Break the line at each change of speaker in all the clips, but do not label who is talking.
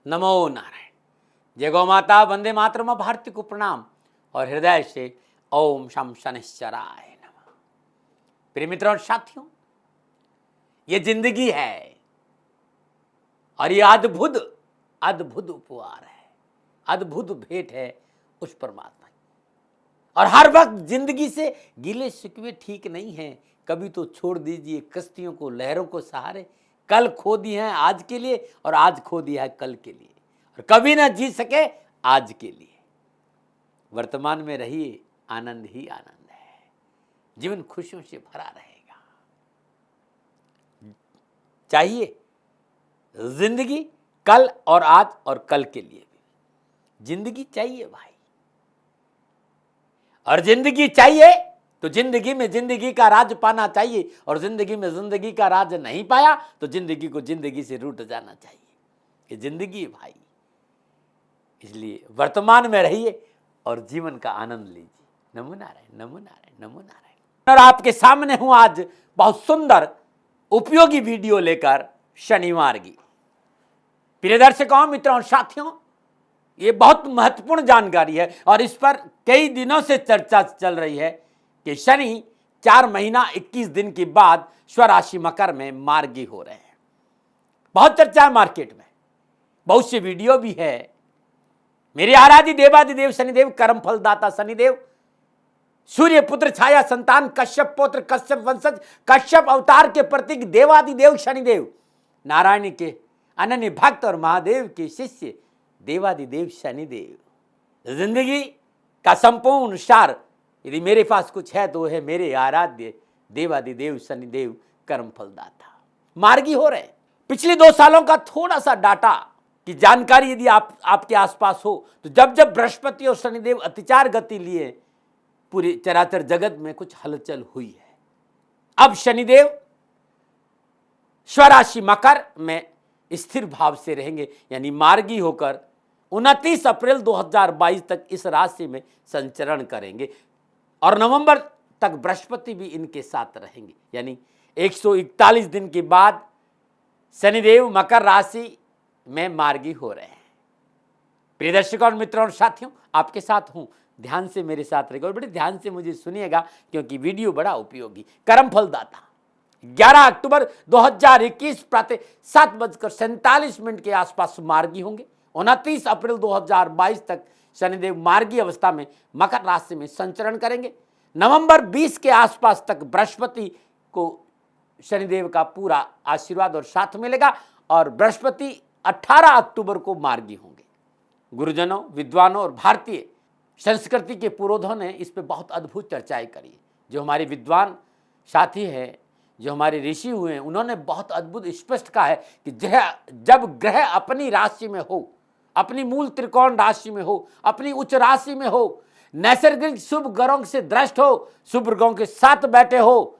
नमो नारायण। जय गौ माता, वंदे मातरम, भारती को प्रणाम और हृदय से ओम शम शनिश्चराय नमः। प्रिय मित्रों और साथियों, ये जिंदगी है और ये अद्भुत अद्भुत उपहार है, अद्भुत भेंट है उस परमात्मा की। और हर वक्त जिंदगी से गिले शिकवे ठीक नहीं है। कभी तो छोड़ दीजिए कश्तियों को, लहरों को सहारे। कल खो दी है आज के लिए और आज खो दिया है कल के लिए, और कभी ना जी सके आज के लिए। वर्तमान में रहिए, आनंद ही आनंद है। जीवन खुशियों से भरा रहेगा। चाहिए जिंदगी कल और आज और कल के लिए भी जिंदगी चाहिए भाई। और जिंदगी चाहिए तो जिंदगी में जिंदगी का राज पाना चाहिए, और जिंदगी में जिंदगी का राज नहीं पाया तो जिंदगी को जिंदगी से रूठ जाना चाहिए। ये जिंदगी है भाई। इसलिए वर्तमान में रहिए और जीवन का आनंद लीजिए। नमो नारायण, नमो नारायण, नमो नारायण। और आपके सामने हूं आज बहुत सुंदर उपयोगी वीडियो लेकर, शनिवार की। प्रिय दर्शकों, मित्रों और साथियों, ये बहुत महत्वपूर्ण जानकारी है और इस पर कई दिनों से चर्चा चल रही है कि शनि 4 महीना 21 दिन के बाद स्वराशि मकर में मार्गी हो रहे हैं। बहुत चर्चा है मार्केट में, बहुत से वीडियो भी है। मेरे आराध्य देवादिदेव शनिदेव, कर्म फलदाता शनिदेव, सूर्य पुत्र छाया संतान, कश्यप पुत्र, कश्यप वंशज, कश्यप अवतार के प्रतीक देवादिदेव शनिदेव, नारायण के अनन्य भक्त और महादेव के शिष्य देवादिदेव शनिदेव। जिंदगी का संपूर्ण सार यदि मेरे पास कुछ है तो है मेरे आराध्य देवादिदेव शनिदेव, कर्म फलदाता। मार्गी हो रहे। पिछले 2 सालों का थोड़ा सा डाटा की जानकारी यदि आपके आसपास हो तो जब जब बृहस्पति और शनिदेव अतिचार गति लिए, पूरे चराचर जगत में कुछ हलचल हुई है। अब शनिदेव स्वराशि मकर में स्थिर भाव से रहेंगे, यानी मार्गी होकर 29 अप्रैल 2022 तक इस राशि में संचरण करेंगे और नवंबर तक बृहस्पति भी इनके साथ रहेंगे। यानी 141 दिन के बाद शनिदेव मकर राशि में मार्गी हो रहे हैं। प्रिय दर्शकों और मित्रों और साथियों, आपके साथ हूं, ध्यान से मेरे साथ रहेगा और बड़े ध्यान से मुझे सुनिएगा क्योंकि वीडियो बड़ा उपयोगी। कर्म फलदाता 11 अक्टूबर 2021 प्रातः 7:47 के आसपास मार्गी होंगे। 29 अप्रैल 2022 तक शनिदेव मार्गी अवस्था में मकर राशि में संचरण करेंगे। नवंबर 20 के आसपास तक बृहस्पति को शनिदेव का पूरा आशीर्वाद और साथ मिलेगा और बृहस्पति 18 अक्टूबर को मार्गी होंगे। गुरुजनों, विद्वानों और भारतीय संस्कृति के पुरोधों ने इस पर बहुत अद्भुत चर्चाएं करी। जो हमारे विद्वान साथी हैं, जो हमारे ऋषि हुए हैं, उन्होंने बहुत अद्भुत स्पष्ट कहा है कि जब ग्रह अपनी राशि में हो, अपनी मूल त्रिकोण राशि में हो, अपनी उच्च राशि में हो, नैसर्गिक शुभ ग्रहों से दृष्ट हो, शुभ ग्रहों के साथ बैठे हो,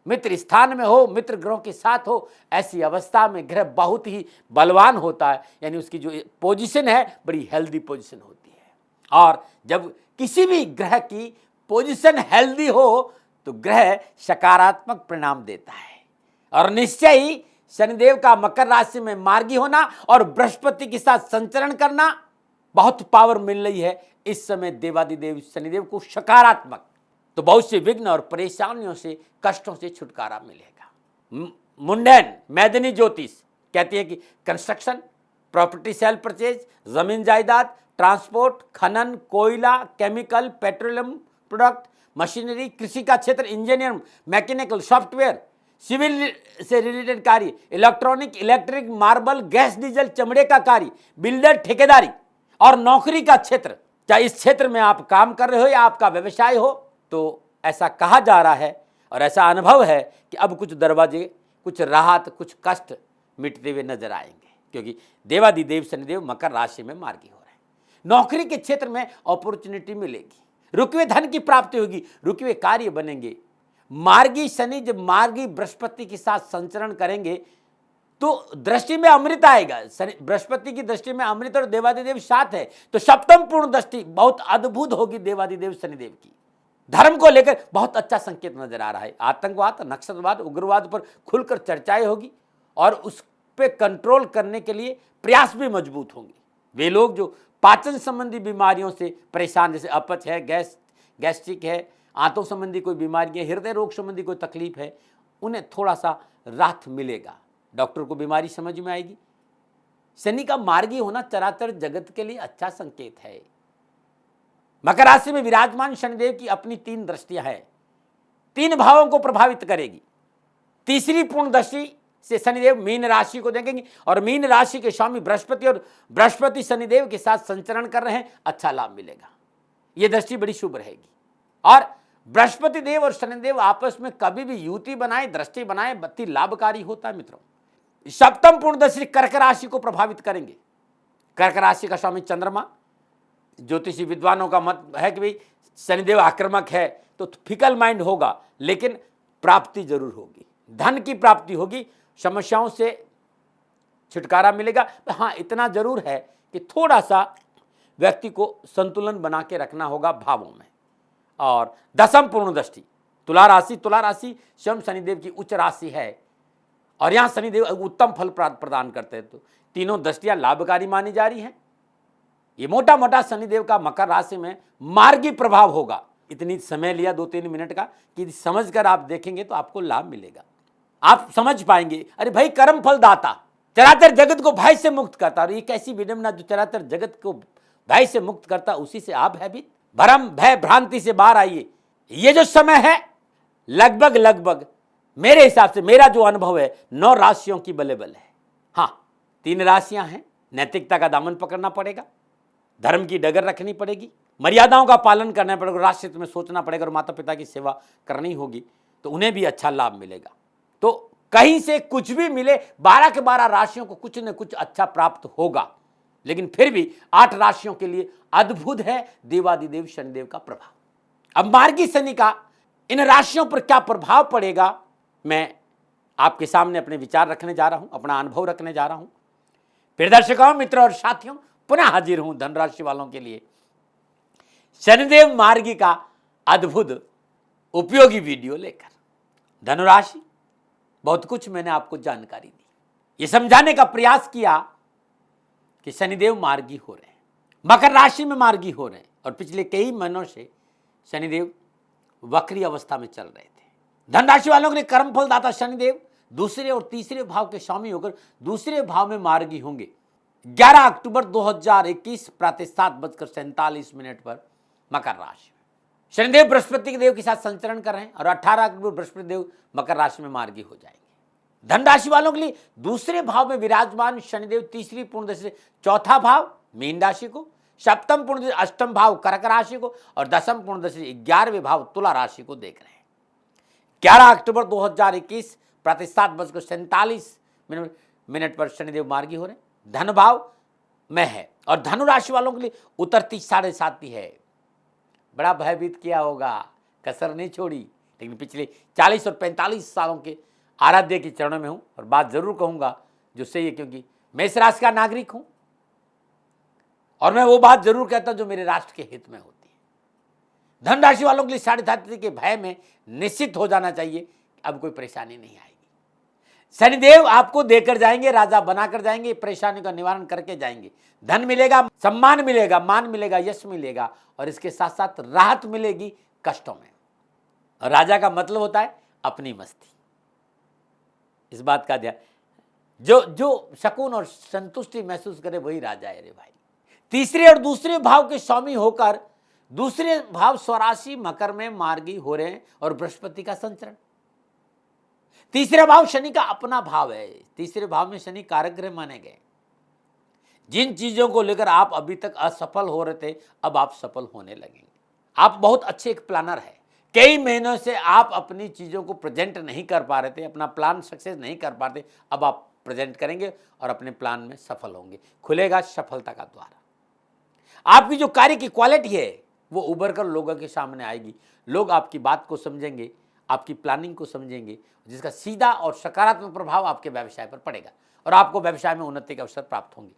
मित्र स्थान में हो, मित्र ग्रहों के साथ हो, ऐसी अवस्था में ग्रह बहुत ही बलवान होता है। यानी उसकी जो पोजीशन है बड़ी हेल्दी पोजीशन होती है। और जब किसी भी ग्रह की पोजीशन हेल्दी हो तो ग्रह सकारात्मक परिणाम देता है। और निश्चय ही शनिदेव का मकर राशि में मार्गी होना और बृहस्पति के साथ संचरण करना, बहुत पावर मिल रही है इस समय देवादिदेव शनिदेव को सकारात्मक। तो बहुत से विघ्न और परेशानियों से, कष्टों से छुटकारा मिलेगा। मुंडन मैदनी ज्योतिष कहती है कि कंस्ट्रक्शन, प्रॉपर्टी सेल परचेज, जमीन जायदाद, ट्रांसपोर्ट, खनन, कोयला, केमिकल, पेट्रोलियम प्रोडक्ट, मशीनरी, कृषि का क्षेत्र, इंजीनियर, मैकेनिकल, सॉफ्टवेयर, सिविल से रिलेटेड कार्य, electronic, electric, marble, gas, diesel, चमड़े का कार्य, बिल्डर, ठेकेदारी और नौकरी का क्षेत्र। चाहे इस क्षेत्र में आप काम कर रहे हो या आपका व्यवसाय हो, तो ऐसा कहा जा रहा है और ऐसा अनुभव है कि अब कुछ दरवाजे, कुछ राहत, कुछ कष्ट मिटते हुए नजर आएंगे क्योंकि देवादिदेव शनिदेव मकर राशि में मार्गी हो रहे हैं। नौकरी के क्षेत्र में अपॉर्चुनिटी मिलेगी, रुके धन की प्राप्ति होगी, रुके कार्य बनेंगे। मार्गी शनि जब मार्गी बृहस्पति के साथ संचरण करेंगे तो दृष्टि में अमृत आएगा। बृहस्पति की दृष्टि में अमृत और देवादिदेव साथ है, तो सप्तम पूर्ण दृष्टि बहुत अद्भुत होगी देवादिदेव शनिदेव की। धर्म को लेकर बहुत अच्छा संकेत नजर आ रहा है। आतंकवाद, नक्सलवाद, उग्रवाद पर खुलकर चर्चाएं होगी और उस पे कंट्रोल करने के लिए प्रयास भी मजबूत होंगे। वे लोग जो पाचन संबंधी बीमारियों से परेशान, जैसे अपच है, गैस्ट्रिक है, आंतों संबंधी कोई बीमारी है, हृदय रोग संबंधी कोई तकलीफ है, उन्हें थोड़ा सा राहत मिलेगा। डॉक्टर को बीमारी समझ में आएगी। शनि का मार्गी होना चराचर जगत के लिए अच्छा संकेत है। मकर राशि में विराजमान शनिदेव की अपनी 3 दृष्टियां हैं, 3 भावों को प्रभावित करेगी। तीसरी पूर्ण दृष्टि से शनिदेव मीन राशि को देंगे और मीन राशि के स्वामी बृहस्पति और बृहस्पति शनिदेव के साथ संचरण कर रहे हैं, अच्छा लाभ मिलेगा। यह दृष्टि बड़ी शुभ रहेगी। और बृहस्पति देव और शनिदेव आपस में कभी भी युति बनाए, दृष्टि बनाए, अति लाभकारी होता है मित्रों। सप्तम पूर्ण दृष्टि कर्क राशि को प्रभावित करेंगे। कर्क राशि का स्वामी चंद्रमा, ज्योतिषी विद्वानों का मत है कि भाई शनिदेव आक्रामक है तो फिकल माइंड होगा, लेकिन प्राप्ति जरूर होगी, धन की प्राप्ति होगी, समस्याओं से छुटकारा मिलेगा। हाँ, इतना जरूर है कि थोड़ा सा व्यक्ति को संतुलन बना के रखना होगा भावों में। और दसम पूर्ण दृष्टि तुला राशि स्वयं शनिदेव की उच्च राशि है और यहाँ शनिदेव उत्तम फल प्रदान करते हैं, तो तीनों दृष्टियां लाभकारी मानी जा रही हैं। ये मोटा मोटा शनिदेव का मकर राशि में मार्गी प्रभाव होगा। इतनी समय लिया 2-3 मिनट का कि समझकर आप देखेंगे तो आपको लाभ मिलेगा। आप समझ पाएंगे, अरे भाई कर्म फल दाता चराचर जगत को भय से मुक्त करता, और ये कैसी विडंबना, जो चराचर जगत को भय से मुक्त करता उसी से आप भयभीत, भ्रम भय भ्रांति से बाहर आइए। ये जो समय है लगभग मेरे हिसाब से, मेरा जो अनुभव है, 9 राशियों की बल्लेबल है। हाँ, 3 राशियां हैं, नैतिकता का दामन पकड़ना पड़ेगा, धर्म की डगर रखनी पड़ेगी, मर्यादाओं का पालन करना पड़ेगा, राष्ट्र में सोचना पड़ेगा और माता पिता की सेवा करनी होगी, तो उन्हें भी अच्छा लाभ मिलेगा। तो कहीं से कुछ भी मिले, 12 के 12 राशियों को कुछ न कुछ अच्छा प्राप्त होगा। लेकिन फिर भी 8 राशियों के लिए अद्भुत है देवादिदेव शनिदेव का प्रभाव। अब मार्गी शनि का इन राशियों पर क्या प्रभाव पड़ेगा, मैं आपके सामने अपने विचार रखने जा रहा हूं, अपना अनुभव रखने जा रहा हूं। प्रिय दर्शकों, मित्रों और साथियों, पुनः हाजिर हूं धनराशि वालों के लिए शनिदेव मार्गी का अद्भुत उपयोगी वीडियो लेकर। धनुराशि, बहुत कुछ मैंने आपको जानकारी दी, ये समझाने का प्रयास किया कि शनिदेव मार्गी हो रहे हैं, मकर राशि में मार्गी हो रहे हैं, और पिछले कई महीनों से शनिदेव वक्री अवस्था में चल रहे थे। धनराशि वालों के लिए कर्मफल दाता शनिदेव दूसरे और तीसरे भाव के स्वामी होकर दूसरे भाव में मार्गी होंगे। 11 अक्टूबर 2021 प्रातः 7:47 पर मकर राशि में शनिदेव बृहस्पति के देव के साथ संचरण कर रहे हैं और 18 अक्टूबर बृहस्पति देव मकर राशि में मार्गी हो जाएंगे। धनराशि वालों के लिए दूसरे भाव में विराजमान शनिदेव तीसरी पूर्ण दृष्टि से चौथा भाव मीन राशि को, सप्तम पूर्ण दृष्टि अष्टम भाव कर्क राशि को और दसम पूर्ण दृष्टि 11वें भाव तुला राशि को देख रहे हैं। 11 अक्टूबर 2021 प्रातः 7:47 पर शनिदेव मार्गी हो रहे हैं, धन भाव में है और धनु राशि वालों के लिए उतरती 7.5 है। बड़ा भयभीत किया होगा, कसर नहीं छोड़ी, लेकिन पिछले 40 और 45 सालों के आराध्य के चरणों में हूं और बात जरूर कहूंगा जो सही है, क्योंकि मैं इस राशि का नागरिक हूं और मैं वो बात जरूर कहता हूं जो मेरे राष्ट्र के हित में होती है। धन राशि वालों के लिए 7.5 के भय में निश्चित हो जाना चाहिए, अब कोई परेशानी नहीं आएगी। शनिदेव आपको देकर जाएंगे, राजा बनाकर जाएंगे, परेशानी का निवारण करके जाएंगे। धन मिलेगा, सम्मान मिलेगा, मान मिलेगा, यश मिलेगा और इसके साथ साथ राहत मिलेगी कष्टों में। और राजा का मतलब होता है अपनी मस्ती, इस बात का ध्यान, जो सुकून और संतुष्टि महसूस करे वही राजा है रे भाई। तीसरे और दूसरे भाव के स्वामी होकर दूसरे भाव स्वराशि मकर में मार्गी हो रहे हैं और बृहस्पति का संचरण। तीसरा भाव शनि का अपना भाव है, तीसरे भाव में शनि कारक ग्रह माने गए। जिन चीजों को लेकर आप अभी तक असफल हो रहे थे, अब आप सफल होने लगेंगे। आप बहुत अच्छे एक प्लानर है, कई महीनों से आप अपनी चीजों को प्रेजेंट नहीं कर पा रहे थे, अपना प्लान सक्सेस नहीं कर पा रहे थे, अब आप प्रेजेंट करेंगे और अपने प्लान में सफल होंगे, खुलेगा सफलता का द्वार। आपकी जो कार्य की क्वालिटी है वो उभर कर लोगों के सामने आएगी, लोग आपकी बात को समझेंगे, आपकी प्लानिंग को समझेंगे, जिसका सीधा और सकारात्मक प्रभाव आपके व्यवसाय पर पड़ेगा और आपको व्यवसाय में उन्नति के अवसर प्राप्त होंगे।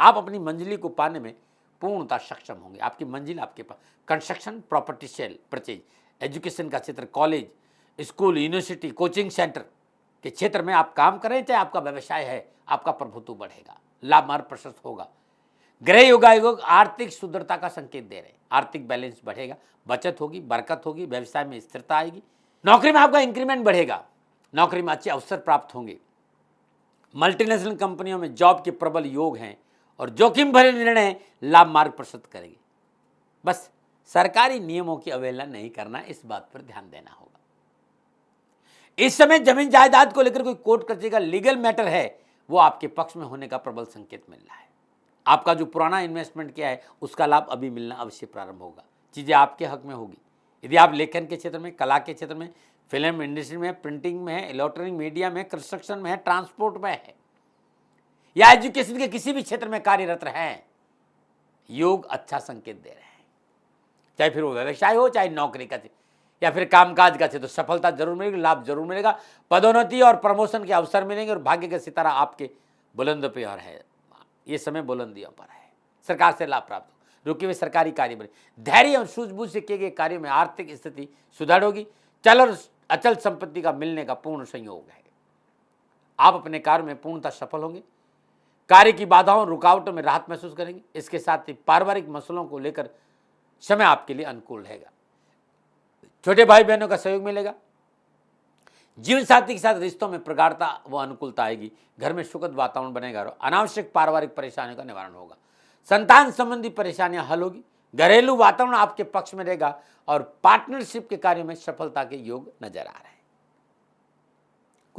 आप अपनी मंजिली को पाने में पूर्णतः सक्षम होंगे। आपकी मंजिल आपके पास, construction, property sale, purchase, education का क्षेत्र, college, school, university, coaching centre, के क्षेत्र में आप काम करें, चाहे आपका व्यवसाय है, आपका प्रभुत्व बढ़ेगा, लाभ मार्ग प्रशस्त होगा। ग्रह योगायोग आर्थिक सुदृढ़ता का संकेत दे रहे हैं, आर्थिक बैलेंस बढ़ेगा, बचत होगी, बरकत होगी, व्यवसाय में स्थिरता आएगी, नौकरी में आपका इंक्रीमेंट बढ़ेगा, नौकरी में अच्छे अवसर प्राप्त होंगे, मल्टीनेशनल कंपनियों में जॉब के प्रबल योग हैं और जोखिम भरे निर्णय लाभ मार्ग प्रशस्त करेंगे। बस सरकारी नियमों की अवहेलना नहीं करना, इस बात पर ध्यान देना होगा। इस समय जमीन जायदाद को लेकर कोई कोर्ट कचहरी का लीगल मैटर है, वो आपके पक्ष में होने का प्रबल संकेत मिल रहा है। आपका जो पुराना इन्वेस्टमेंट किया है उसका लाभ अभी मिलना अवश्य प्रारंभ होगा, चीजें आपके हक में होगी। यदि आप लेखन के क्षेत्र में, कला के क्षेत्र में, फिल्म इंडस्ट्री में, प्रिंटिंग में है, इलेक्ट्रॉनिक मीडिया में, कंस्ट्रक्शन में है, ट्रांसपोर्ट में है या एजुकेशन के किसी भी क्षेत्र में कार्यरत हैं, योग अच्छा संकेत दे रहे हैं। चाहे फिर वो व्यवसाय हो, चाहे नौकरी का या फिर कामकाज का क्षेत्र, तो सफलता जरूर मिलेगी, लाभ जरूर मिलेगा, पदोन्नति और प्रमोशन के अवसर मिलेंगे और भाग्य का सितारा आपके बुलंद पे और है। ये समय बुलंदियों पर है, सरकार से लाभ प्राप्त हो, रुके हुए सरकारी कार्य बने, धैर्य और सूझबूझ से किए गए कार्यों में आर्थिक स्थिति सुधार होगी, चल और अचल संपत्ति का मिलने का पूर्ण संयोग है। आप अपने कार्य में पूर्णतः सफल होंगे, कार्य की बाधाओं रुकावटों में राहत महसूस करेंगे। इसके साथ ही पारिवारिक मसलों को लेकर समय आपके लिए अनुकूल रहेगा, छोटे भाई बहनों का सहयोग मिलेगा, जीवन साथी के साथ रिश्तों में प्रगाढ़ता व अनुकूलता आएगी, घर में सुखद वातावरण बनेगा और अनावश्यक पारिवारिक परेशानियों का निवारण होगा, संतान संबंधी परेशानियां हल होगी, घरेलू वातावरण आपके पक्ष में रहेगा और पार्टनरशिप के कार्य में सफलता के योग नजर आ रहे हैं।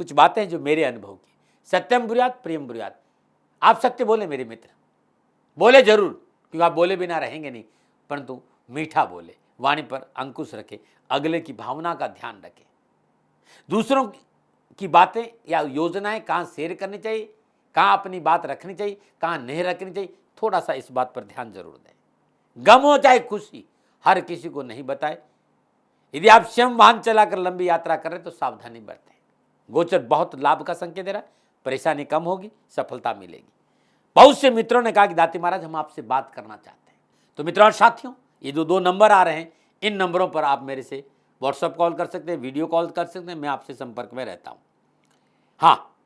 कुछ बातें जो मेरे अनुभव की, सत्यम ब्रूयात प्रियम ब्रूयात। आप सत्य बोले मेरे मित्र, बोले जरूर, क्योंकि आप बोले बिना रहेंगे नहीं, परंतु मीठा बोले, वाणी पर अंकुश रखे, अगले की भावना का ध्यान रखें, दूसरों की बातें या योजनाएं कहाँ शेयर करनी चाहिए, कहाँ अपनी बात रखनी चाहिए, कहाँ नहीं रखनी चाहिए, थोड़ा सा इस बात पर ध्यान जरूर दें। गम हो चाहे खुशी, हर किसी को नहीं बताए। यदि आप स्वयं वाहन चलाकर लंबी यात्रा कर रहे तो सावधानी बरतें। गोचर बहुत लाभ का संकेत दे रहा है, परेशानी कम होगी, सफलता मिलेगी। बहुत से मित्रों ने कहा कि दाती महाराज हम आपसे बात करना चाहते हैं। तो मित्रों और साथियों, ये जो 2 नंबर आ रहे हैं, इन नंबरों पर आप मेरे से व्हाट्सअप कॉल कर सकते हैं, वीडियो कॉल कर सकते हैं, मैं आपसे संपर्क में रहता हूं। हाँ,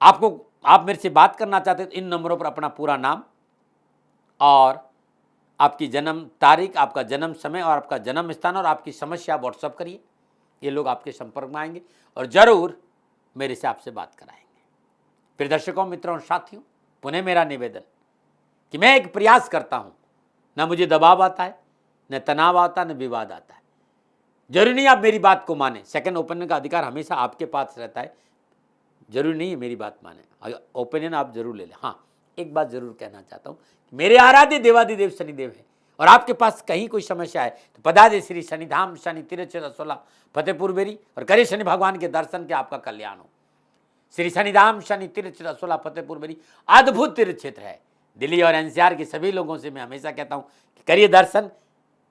आप मेरे से बात करना चाहते हैं तो इन नंबरों पर अपना पूरा नाम और आपकी जन्म तारीख, आपका जन्म समय और आपका जन्म स्थान और आपकी समस्या व्हाट्सअप करिए। ये लोग आपके संपर्क में आएंगे और जरूर मेरे से आपसे बात कराएंगे। प्रिय दर्शकों, मित्रों और साथियों, पुनः मेरा निवेदन कि मैं एक प्रयास करता हूं, न मुझे दबाव आता है, न तनाव आता, न विवाद आता है। जरूरी नहीं आप मेरी बात को माने, सेकंड ओपिनियन का अधिकार हमेशा आपके पास रहता है। जरूरी नहीं है मेरी बात माने, ओपिनियन आप जरूर ले लें। हाँ, एक बात जरूर कहना चाहता हूं, मेरे आराध्य देवादिदेव शनिदेव है और आपके पास कहीं कोई समस्या है तो पधारे श्री शनिधाम शनि तीर्थ 16 फतेहपुर बेरी और करे शनि भगवान के दर्शन के आपका कल्याण हो। श्री शनिधाम शनि तीर्थ 16 फतेहपुर बेरी अद्भुत तीर्थ क्षेत्र है। दिल्ली और एनसीआर के सभी लोगों से मैं हमेशा कहता हूं कि करिए दर्शन,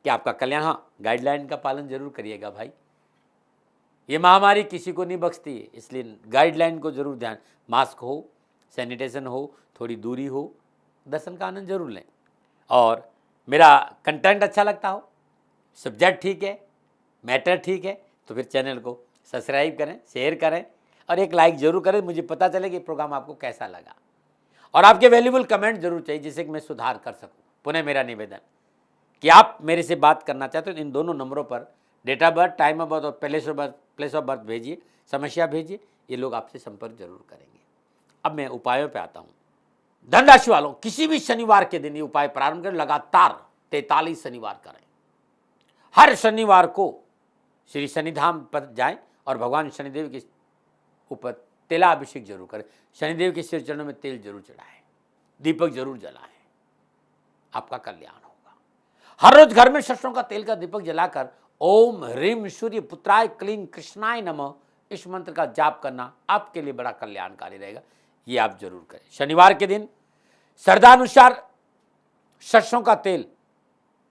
कि आपका कल्याण। हाँ, गाइडलाइन का पालन जरूर करिएगा भाई, ये महामारी किसी को नहीं बख्शती है, इसलिए गाइडलाइन को जरूर ध्यान, मास्क हो, सैनिटेशन हो, थोड़ी दूरी हो, दर्शन का आनंद जरूर लें। और मेरा कंटेंट अच्छा लगता हो, सब्जेक्ट ठीक है, मैटर ठीक है, तो फिर चैनल को सब्सक्राइब करें, शेयर करें और एक लाइक जरूर करें, मुझे पता चले कि प्रोग्राम आपको कैसा लगा। और आपके वैल्यूबल कमेंट जरूर चाहिए जिससे कि मैं सुधार कर सकूं। पुनः मेरा निवेदन कि आप मेरे से बात करना चाहते हो तो इन दोनों नंबरों पर date of birth, time of birth और प्लेस ऑफ बर्थ भेजिए, समस्या भेजिए, ये लोग आपसे संपर्क जरूर करेंगे। अब मैं उपायों पे आता हूँ। धनराशि वालों, किसी भी शनिवार के दिन ये उपाय प्रारंभ करें, लगातार 43 शनिवार करें। हर शनिवार को श्री शनिधाम पर जाएं और भगवान शनिदेव के ऊपर तेलाभिषेक जरूर करें, शनिदेव के सिर चरणों में तेल जरूर चढ़ाएं, दीपक जरूर जलाएं, आपका कल्याण होगा। हर रोज घर में सरसों का तेल का दीपक जलाकर ओम ह्रीम सूर्य पुत्राय क्लीं कृष्णाय नमः इस मंत्र का जाप करना आपके लिए बड़ा कल्याणकारी रहेगा, ये आप जरूर करें। शनिवार के दिन श्रद्धानुसार सरसों का तेल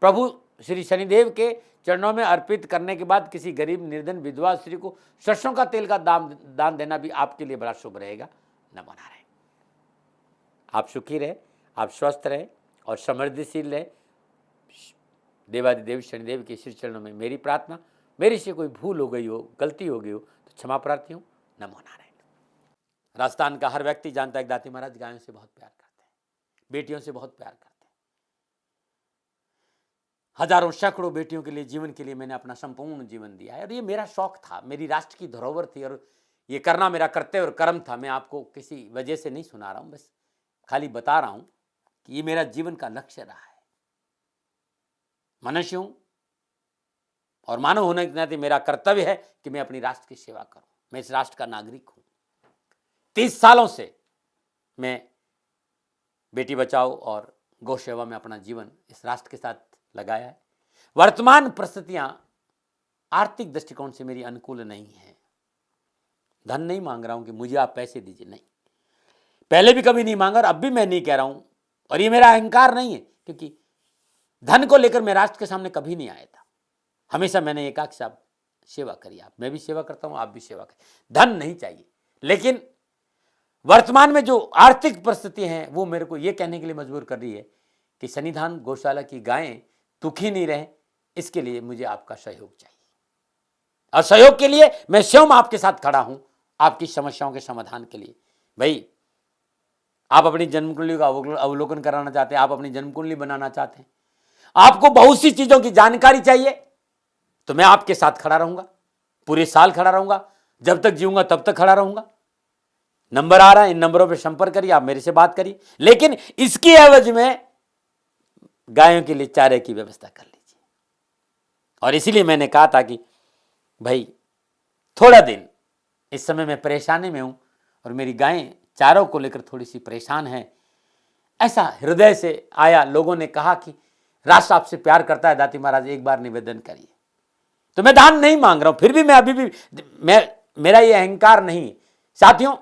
प्रभु श्री शनिदेव के चरणों में अर्पित करने के बाद किसी गरीब निर्धन विधवा स्त्री को सरसों का तेल का दान देना भी आपके लिए बड़ा शुभ रहेगा। नमो नारायण। आप सुखी रहे, आप स्वस्थ रहे और समृद्धिशील रहे। देवादिदेव शनिदेव के श्री चरणों में मेरी प्रार्थना। मेरे से कोई भूल हो गई हो, गलती हो गई हो तो क्षमा प्रार्थी हूँ। नमो नारायण। राजस्थान का हर व्यक्ति जानता है कि दाती महाराज गायों से बहुत प्यार करते हैं, बेटियों से बहुत प्यार करते हैं। हजारों सैकड़ों बेटियों के लिए, जीवन के लिए मैंने अपना संपूर्ण जीवन दिया है और ये मेरा शौक था, मेरी राष्ट्र की धरोहर थी और ये करना मेरा कर्तव्य और कर्म था। मैं आपको किसी वजह से नहीं सुना रहा हूं, बस खाली बता रहा हूं कि ये मेरा जीवन का लक्ष्य रहा है। मनुष्य हूं और मानव होने के नाते मेरा कर्तव्य है कि मैं अपनी राष्ट्र की सेवा करूं। मैं इस राष्ट्र का नागरिक हूं। 30 सालों से मैं बेटी बचाओ और गौ सेवा में अपना जीवन इस राष्ट्र के साथ लगाया है। वर्तमान परिस्थितियां आर्थिक दृष्टिकोण से मेरी अनुकूल नहीं है। धन नहीं मांग रहा हूं कि मुझे आप पैसे दीजिए, नहीं, पहले भी कभी नहीं मांगा और अब भी मैं नहीं कह रहा हूं और ये मेरा अहंकार नहीं है, क्योंकि धन को लेकर मैं राष्ट्र के सामने कभी नहीं आया था। हमेशा मैंने एक आख साहब सेवा करी, आप, मैं भी सेवा करता हूं, आप भी सेवा करें। धन नहीं चाहिए, लेकिन वर्तमान में जो आर्थिक परिस्थिति है वो मेरे को ये कहने के लिए मजबूर कर रही है कि सन्निधान गौशाला की गायें दुखी नहीं रहे, इसके लिए मुझे आपका सहयोग चाहिए और सहयोग के लिए मैं स्वयं आपके साथ खड़ा हूं, आपकी समस्याओं के समाधान के लिए। भाई, आप अपनी जन्म कुंडली का अवलोकन कराना चाहते हैं, आप अपनी जन्म कुंडली बनाना चाहते हैं, आपको बहुत सी चीजों की जानकारी चाहिए, तो मैं आपके साथ खड़ा रहूंगा, पूरे साल खड़ा रहूंगा, जब तक जीऊंगा तब तक खड़ा रहूंगा। नंबर आ रहा है, इन नंबरों पर संपर्क करिए, आप मेरे से बात करिए, लेकिन इसकी एवज में गायों के लिए चारे की व्यवस्था कर लीजिए। और इसीलिए मैंने कहा था कि भाई थोड़ा दिन, इस समय मैं परेशानी में हूं और मेरी गायें चारों को लेकर थोड़ी सी परेशान है। ऐसा हृदय से आया, लोगों ने कहा कि राष्ट्र आपसे प्यार करता है दाती महाराज, एक बार निवेदन करिए। तो मैं दान नहीं मांग रहा हूं, फिर भी मैं अभी भी मेरा ये अहंकार नहीं साथियों,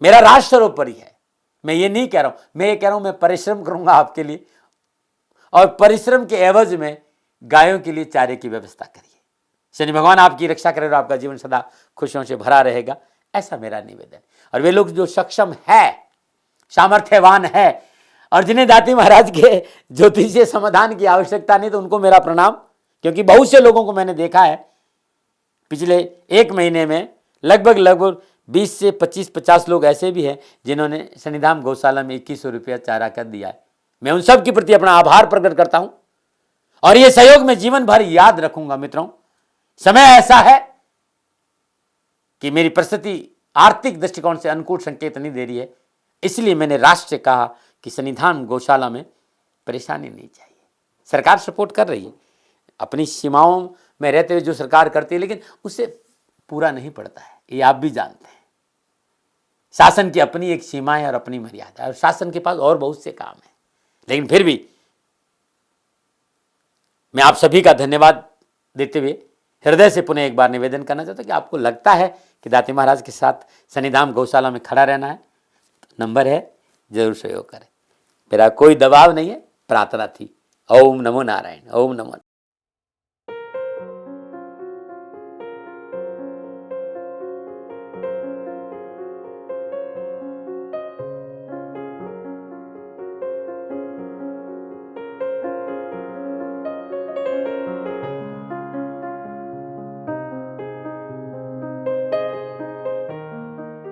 मेरा राष्ट्र सर्वोपरि है। मैं ये नहीं कह रहा हूं, मैं ये कह रहा हूं मैं परिश्रम करूंगा आपके लिए और परिश्रम के एवज में गायों के लिए चारे की व्यवस्था करिए। शनि भगवान आपकी रक्षा करे और आपका जीवन सदा खुशियों से भरा रहेगा, ऐसा मेरा निवेदन। और वे लोग जो सक्षम है, सामर्थ्यवान है और जिन्हें दाती महाराज के ज्योतिषीय समाधान की आवश्यकता नहीं, तो उनको मेरा प्रणाम, क्योंकि बहुत से लोगों को मैंने देखा है पिछले 1 महीने में लगभग 20 से 25-50 लोग ऐसे भी हैं जिन्होंने सन्निधान गौशाला में 2100 रुपया चारा कर दिया है। मैं उन सब के प्रति अपना आभार प्रकट करता हूं और यह सहयोग मैं जीवन भर याद रखूंगा। मित्रों, समय ऐसा है कि मेरी परिस्थिति आर्थिक दृष्टिकोण से अनुकूल संकेत नहीं दे रही है, इसलिए मैंने राष्ट्र से कहा कि सन्निधान गौशाला में परेशानी नहीं चाहिए। सरकार सपोर्ट कर रही है, अपनी सीमाओं में रहते हुए जो सरकार करती है, लेकिन उससे पूरा नहीं पड़ता है, ये आप भी जानते हैं। शासन की अपनी एक सीमा है और अपनी मर्यादा है और शासन के पास और बहुत से काम है, लेकिन फिर भी मैं आप सभी का धन्यवाद देते हुए हृदय से पुनः एक बार निवेदन करना चाहता हूं कि आपको लगता है कि दाती महाराज के साथ सन्निधान गौशाला में खड़ा रहना है, तो नंबर है, जरूर सहयोग करें। मेरा कोई दबाव नहीं है, प्रार्थना थी। ओम नमो नारायण, ओम नमो।